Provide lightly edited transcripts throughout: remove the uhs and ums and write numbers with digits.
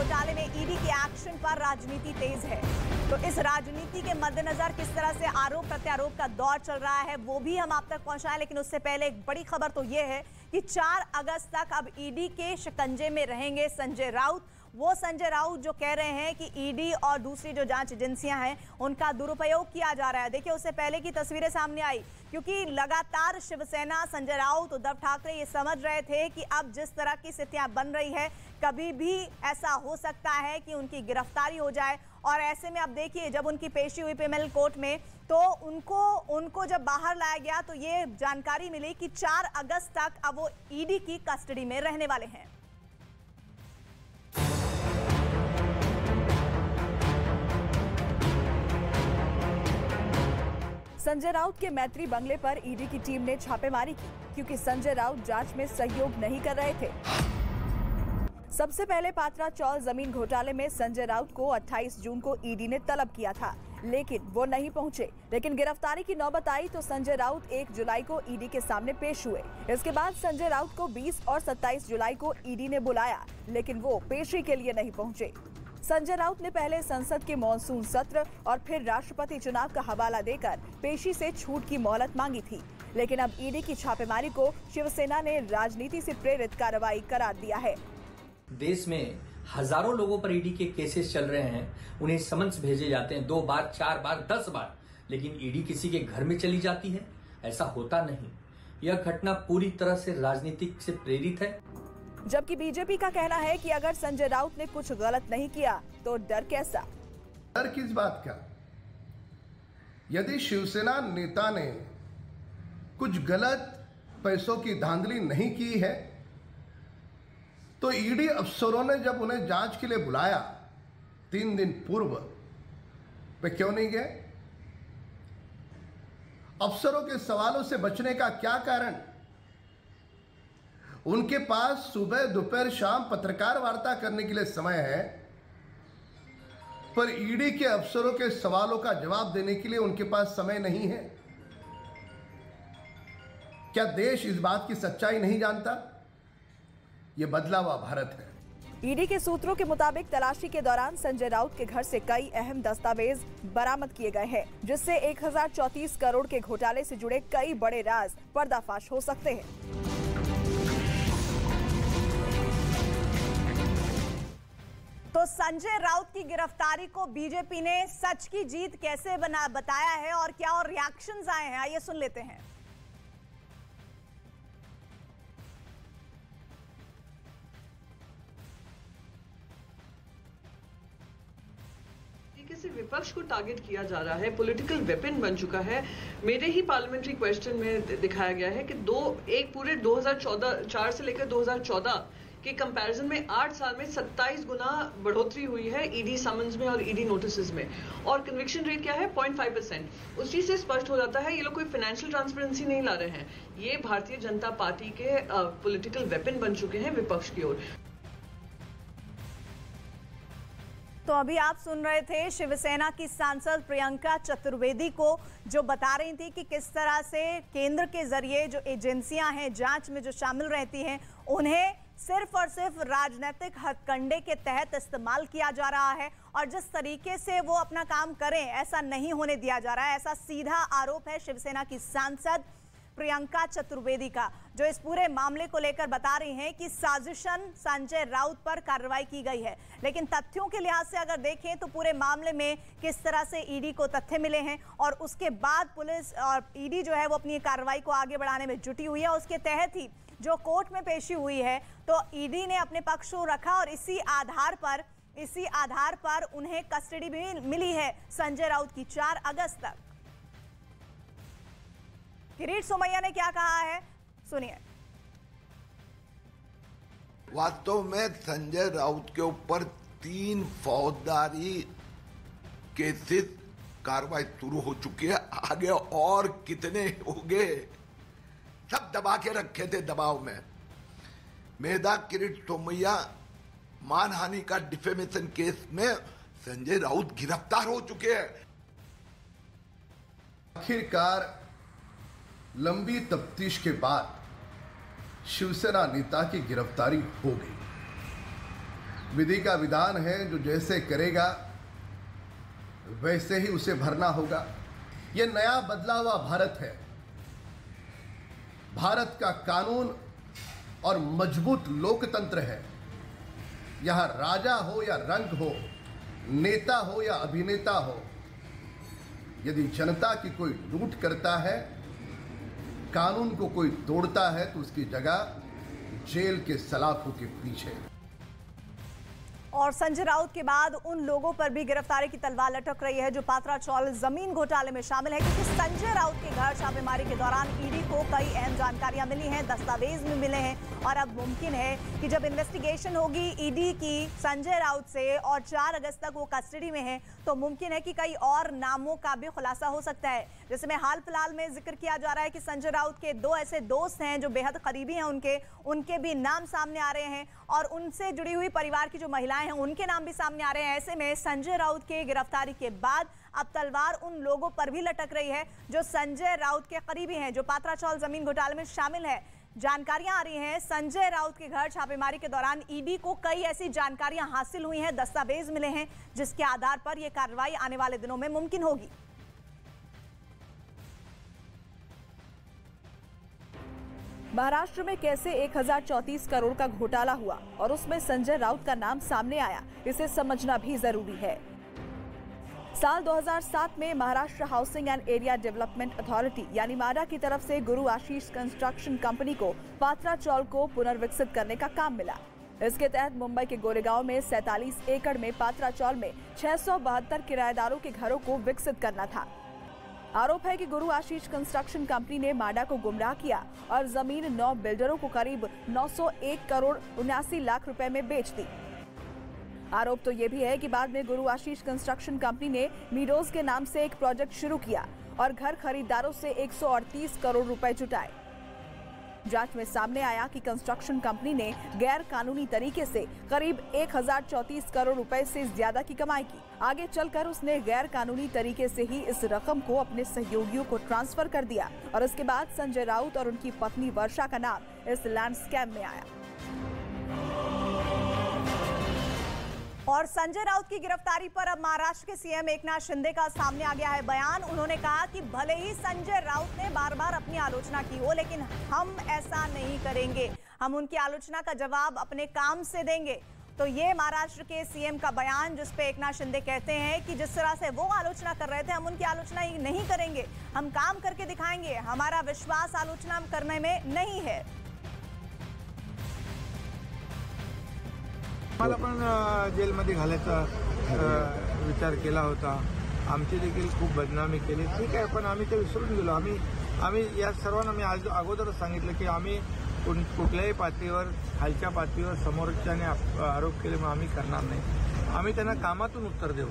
घोटाले में ईडी के एक्शन पर राजनीति तेज है। तो इस राजनीति के मद्देनजर किस तरह से आरोप प्रत्यारोप का दौर चल रहा है वो भी हम आप तक पहुंचाएं, लेकिन उससे पहले एक बड़ी खबर तो ये है कि 4 अगस्त तक अब ईडी के शिकंजे में रहेंगे संजय राउत। वो संजय राउत जो कह रहे हैं कि ईडी और दूसरी जो जांच एजेंसियां हैं उनका दुरुपयोग किया जा रहा है। देखिए, उससे पहले की तस्वीरें सामने आई, क्योंकि लगातार शिवसेना, संजय राउत, उद्धव ठाकरे ये समझ रहे थे कि अब जिस तरह की स्थितियां बन रही है कभी भी ऐसा हो सकता है कि उनकी गिरफ्तारी हो जाए। और ऐसे में अब देखिए, जब उनकी पेशी हुई पीएमएल कोर्ट में तो उनको जब बाहर लाया गया तो ये जानकारी मिली कि 4 अगस्त तक अब वो ईडी की कस्टडी में रहने वाले हैं। संजय राउत के मैत्री बंगले पर ईडी की टीम ने छापेमारी की, क्योंकि संजय राउत जांच में सहयोग नहीं कर रहे थे। सबसे पहले पात्रा चौल जमीन घोटाले में संजय राउत को 28 जून को ईडी ने तलब किया था, लेकिन वो नहीं पहुंचे। लेकिन गिरफ्तारी की नौबत आई तो संजय राउत 1 जुलाई को ईडी के सामने पेश हुए। इसके बाद संजय राउत को 20 और 27 जुलाई को ईडी ने बुलाया, लेकिन वो पेशी के लिए नहीं पहुंचे। संजय राउत ने पहले संसद के मॉनसून सत्र और फिर राष्ट्रपति चुनाव का हवाला देकर पेशी से छूट की मोहलत मांगी थी, लेकिन अब ईडी की छापेमारी को शिवसेना ने राजनीति से प्रेरित कार्रवाई करार दिया है। देश में हजारों लोगों पर ईडी के केसेस चल रहे हैं, उन्हें समन्स भेजे जाते हैं 2 बार, 4 बार, 10 बार, लेकिन ईडी किसी के घर में चली जाती है, ऐसा होता नहीं। यह घटना पूरी तरह से राजनीतिक से प्रेरित है। जबकि बीजेपी का कहना है कि अगर संजय राउत ने कुछ गलत नहीं किया तो डर कैसा? डर किस बात का? यदि शिवसेना नेता ने कुछ गलत पैसों की धांधली नहीं की है तो ईडी अफसरों ने जब उन्हें जांच के लिए बुलाया 3 दिन पूर्व, वे क्यों नहीं गए? अफसरों के सवालों से बचने का क्या कारण? उनके पास सुबह, दोपहर, शाम पत्रकार वार्ता करने के लिए समय है, पर ईडी के अफसरों के सवालों का जवाब देने के लिए उनके पास समय नहीं है। क्या देश इस बात की सच्चाई नहीं जानता? यह बदला हुआ भारत है। ईडी के सूत्रों के मुताबिक तलाशी के दौरान संजय राउत के घर से कई अहम दस्तावेज बरामद किए गए हैं, जिससे 1034 करोड़ के घोटाले से जुड़े कई बड़े राज पर्दाफाश हो सकते हैं। तो संजय राउत की गिरफ्तारी को बीजेपी ने सच की जीत कैसे बताया है और क्या और रिएक्शंस आए हैं, आइए सुन लेते हैं। तरीके से विपक्ष को टारगेट किया जा रहा है, पॉलिटिकल वेपन बन चुका है। मेरे ही पार्लियामेंट्री क्वेश्चन में दिखाया गया है कि एक पूरे 2014 से लेकर 2014 के कंपैरिजन में 8 साल में 27 गुना बढ़ोतरी हुई है ईडी समन्स में और ईडी नोटिसेस में, और कन्विक्शन रेट क्या है 0.5%। उस चीज से स्पष्ट हो जाता है ये लोग कोई फाइनेंशियल ट्रांसपेरेंसी नहीं ला रहे हैं, ये भारतीय जनता पार्टी के पॉलिटिकल वेपन बन चुके हैं विपक्ष की ओर। तो अभी आप सुन रहे थे शिवसेना की सांसद प्रियंका चतुर्वेदी को, जो बता रही थी कि किस तरह से केंद्र के जरिए जो एजेंसियां हैं जांच में जो शामिल रहती हैं उन्हें सिर्फ और सिर्फ राजनीतिक हथकंडे के तहत इस्तेमाल किया जा रहा है, और जिस तरीके से वो अपना काम करें ऐसा नहीं होने दिया जा रहा है। ऐसा सीधा आरोप है शिवसेना की सांसद प्रियंका चतुर्वेदी का, जो इस पूरे मामले को लेकर बता रही हैं कि साजिशन संजय राउत पर कार्रवाई की गई है। लेकिन तथ्यों के लिहाज से अगर देखें तो पूरे मामले में किस तरह से ईडी को तथ्य मिले हैं और उसके बाद पुलिस और ईडी जो है वो अपनी कार्रवाई को आगे बढ़ाने में जुटी हुई है, उसके तहत ही जो कोर्ट में पेशी हुई है तो ईडी ने अपने पक्ष को रखा और इसी आधार पर उन्हें कस्टडी भी मिली है संजय राउत की 4 अगस्त तक। किरीट सोमैया ने क्या कहा है, सुनिए। वास्तव में संजय राउत के ऊपर 3 फौजदारी केसेस कार्रवाई शुरू हो चुकी है, आगे और कितने होंगे सब दबा के रखे थे दबाव में। मेधा किरीट सोमैया मानहानि का डिफेमेशन केस में संजय राउत गिरफ्तार हो चुके हैं। आखिरकार लंबी तफ्तीश के बाद शिवसेना नेता की गिरफ्तारी हो गई। विधि का विधान है, जो जैसे करेगा वैसे ही उसे भरना होगा। यह नया बदला हुआ भारत है। भारत का कानून और मजबूत लोकतंत्र है। यहां राजा हो या रंक हो, नेता हो या अभिनेता हो, यदि जनता की कोई लूट करता है, कानून को कोई तोड़ता है, तो उसकी जगह जेल के सलाखों के पीछे। और संजय राउत के बाद उन लोगों पर भी गिरफ्तारी की तलवार लटक रही है जो पात्रा चौल जमीन घोटाले में शामिल है, क्योंकि संजय राउत के घर छापेमारी के दौरान ईडी को कई अहम जानकारियां मिली हैं, दस्तावेज भी मिले हैं। और अब मुमकिन है कि जब इन्वेस्टिगेशन होगी ईडी की संजय राउत से और 4 अगस्त तक वो कस्टडी में है, तो मुमकिन है कि कई और नामों का भी खुलासा हो सकता है। जैसे में हाल फिलहाल में जिक्र किया जा रहा है कि संजय राउत के 2 ऐसे दोस्त हैं जो बेहद करीबी हैं, उनके भी नाम सामने आ रहे हैं और उनसे जुड़ी हुई परिवार की जो महिलाएं हैं उनके नाम भी सामने आ रहे हैं। ऐसे में संजय राउत के गिरफ्तारी के बाद अब तलवार उन लोगों पर भी लटक रही है जो संजय राउत के करीबी हैं, जो पात्रा चौल जमीन घोटाले में शामिल है। जानकारियां आ रही हैं संजय राउत के घर छापेमारी के दौरान ईडी को कई ऐसी जानकारियां हासिल हुई हैं, दस्तावेज मिले हैं, जिसके आधार पर यह कार्रवाई आने वाले दिनों में मुमकिन होगी। महाराष्ट्र में कैसे 1034 करोड़ का घोटाला हुआ और उसमें संजय राउत का नाम सामने आया, इसे समझना भी जरूरी है। साल 2007 में Maharashtra housing and area development authority यानी माडा की तरफ से गुरु आशीष कंस्ट्रक्शन कंपनी को पात्रा चौल को पुनर्विकसित करने का काम मिला। इसके तहत मुंबई के गोरेगांव में 47 एकड़ में पात्रा चौल में 672 किराएदारों के घरों को विकसित करना था। आरोप है कि गुरु आशीष कंस्ट्रक्शन कंपनी ने माडा को गुमराह किया और जमीन 9 बिल्डरों को करीब 901 करोड़ 79 लाख रुपए में बेच दी। आरोप तो ये भी है कि बाद में गुरु आशीष कंस्ट्रक्शन कंपनी ने मीडोज के नाम से एक प्रोजेक्ट शुरू किया और घर खरीदारों से 138 करोड़ रुपए जुटाए। जांच में सामने आया कि कंस्ट्रक्शन कंपनी ने गैर कानूनी तरीके से करीब 1034 करोड़ रुपए से ज्यादा की कमाई की। आगे चलकर उसने गैर कानूनी तरीके से ही इस रकम को अपने सहयोगियों को ट्रांसफर कर दिया और इसके बाद संजय राउत और उनकी पत्नी वर्षा का नाम इस लैंड स्कैम में आया। और संजय राउत की गिरफ्तारी पर अब महाराष्ट्र के सीएम एकनाथ शिंदे का सामने आ गया है बयान। उन्होंने कहा कि भले ही संजय राउत ने बार बार अपनी आलोचना की हो, लेकिन हम ऐसा नहीं करेंगे, हम उनकी आलोचना का जवाब अपने काम से देंगे। तो ये महाराष्ट्र के सीएम का बयान, जिस पे एकनाथ शिंदे कहते हैं कि जिस तरह से वो आलोचना कर रहे थे हम उनकी आलोचना नहीं करेंगे, हम काम करके दिखाएंगे, हमारा विश्वास आलोचना करने में नहीं है। मला पण जेलमध्ये घालायचा विचार केला होता, आमची देखील खूप बदनामी केली, ठीक आहे, पण आम्ही ते विसरून गेलो। आम्ही या सर्वांना मी आज अगोदरच सांगितलं की आम्ही कुठल्याही पातळीवर, खालच्या पातळीवर समोरच्याने आरोप केले मग आम्ही करणार नाही, आम्ही त्यांना कामातून उत्तर देऊ।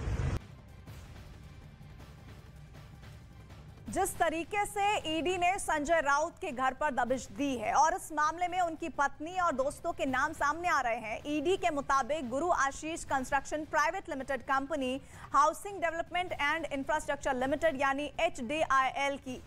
जिस तरीके से ईडी ने संजय राउत के घर पर दबिश दी है और इस मामले में उनकी पत्नी और दोस्तों के नाम सामने आ रहे हैं। ईडी के मुताबिक Guru Ashish construction private limited company housing development and infrastructure limited यानी HDIL की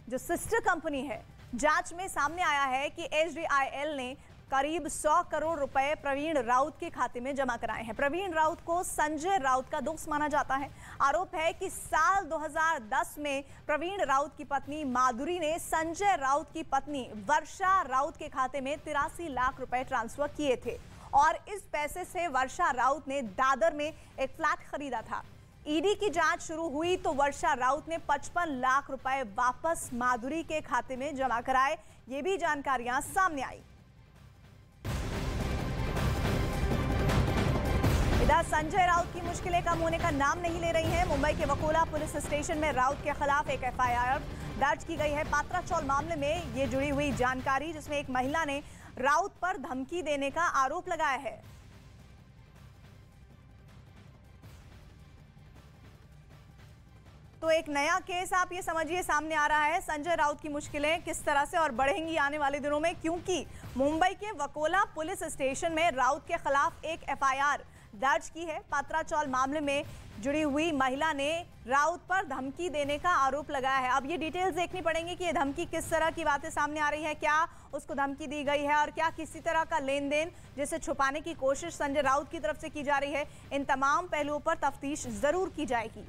जो सिस्टर कंपनी है, जांच में सामने आया है कि HDIL ने करीब 100 करोड़ रुपए प्रवीण राउत के खाते में जमा कराए हैं। प्रवीण राउत को संजय राउत का दोस्त माना जाता है। आरोप है कि साल 2010 में प्रवीण राउत की पत्नी माधुरी ने संजय राउत की पत्नी वर्षा राउत के खाते में 83 लाख रुपए ट्रांसफर किए थे और इस पैसे से वर्षा राउत ने दादर में एक फ्लैट खरीदा था। ईडी की जांच शुरू हुई तो वर्षा राउत ने 55 लाख रुपए वापस माधुरी के खाते में जमा कराए, ये भी जानकारियां सामने आई। इधर संजय राउत की मुश्किलें कम होने का नाम नहीं ले रही हैं। मुंबई के वकोला पुलिस स्टेशन में राउत के खिलाफ एक FIR दर्ज की गई है। पात्रा चौल मामले में ये जुड़ी हुई जानकारी, जिसमें एक महिला ने राउत पर धमकी देने का आरोप लगाया है। तो एक नया केस आप ये समझिए सामने आ रहा है। संजय राउत की मुश्किलें किस तरह से और बढ़ेंगी आने वाले दिनों में, क्योंकि मुंबई के वकोला पुलिस स्टेशन में राउत के खिलाफ एक FIR दर्ज की है। पात्राचौल मामले में जुड़ी हुई महिला ने राउत पर धमकी देने का आरोप लगाया है। अब ये डिटेल्स देखनी पड़ेंगी कि ये धमकी किस तरह की बातें सामने आ रही है, क्या उसको धमकी दी गई है और क्या किसी तरह का लेन देन जिसे छुपाने की कोशिश संजय राउत की तरफ से की जा रही है। इन तमाम पहलुओं पर तफ्तीश जरूर की जाएगी।